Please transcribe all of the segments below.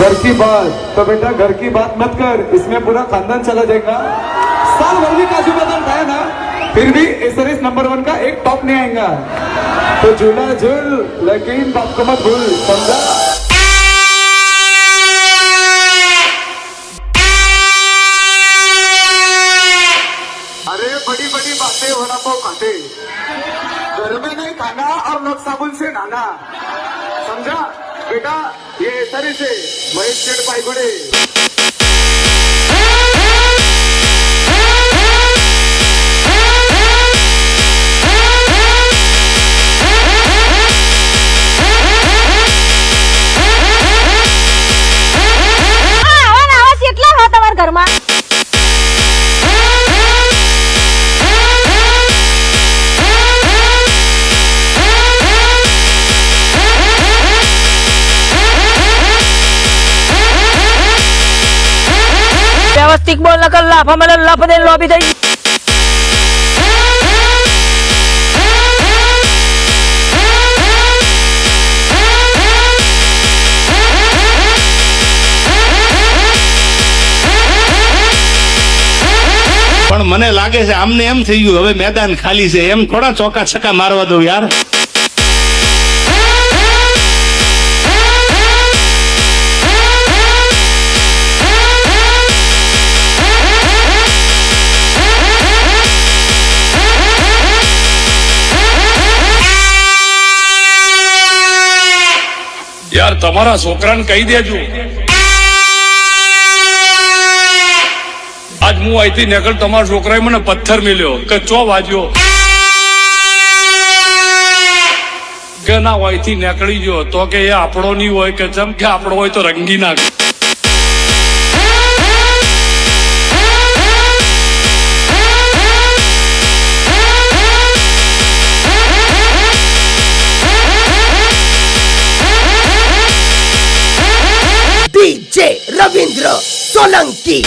घर की बात तो बेटा घर की बात मत कर, इसमें पूरा खानदान चला जाएगा। साल भर भी काजू बादाम खाया ना, फिर भी एसआरएस नंबर 1 का एक टॉप नहीं आएगा। तो झूला झूल, लेकिन बात को मत भूल, समझा? अरे बड़ी बड़ी बातें वड़ा पाव खाते, घर में नहीं खाना और नख साबुन से नहाना, समझा बेटा? ये एसआरएस है, महेश शेठ पायगुड़े। ઘરમાં વ્યવસ્થિત બોલ નકર લાફા મને લાફ દે લોબી થઈ પણ મને લાગે છે આમને એમ થઈ ગયું હવે મેદાન ખાલી છે, એમ થોડા ચોકા છક્કા મારવા દઉં યાર। યાર તમારા છોકરાને કહી દેજો, આજ હું અહીંથી નીકળ તમારા છોકરાએ મને પથ્થર મેલ્યો કે ચો વાજ્યો કે ના અહીંથી નીકળી ગયો તો કે એ આપણો નહીં હોય કે જેમ કે આપણો હોય તો રંગી નાખ। DJ Ravindra Solanki।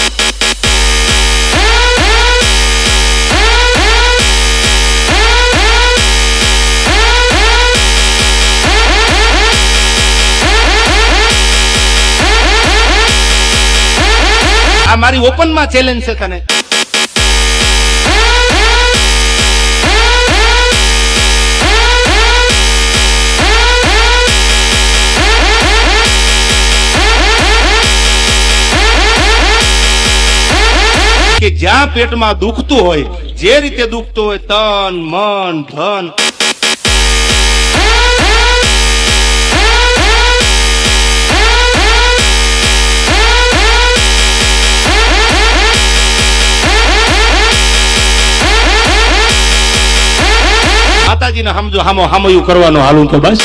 આ મારી ઓપન માં ચેલેન્જ છે તને। કે જ્યાં પેટમાં દુખતું હોય, જે રીતે દુખતું હોય તન મન ધન, માતાજીને સમજો હામો હામયું કરવાનો હાલું તો બસ।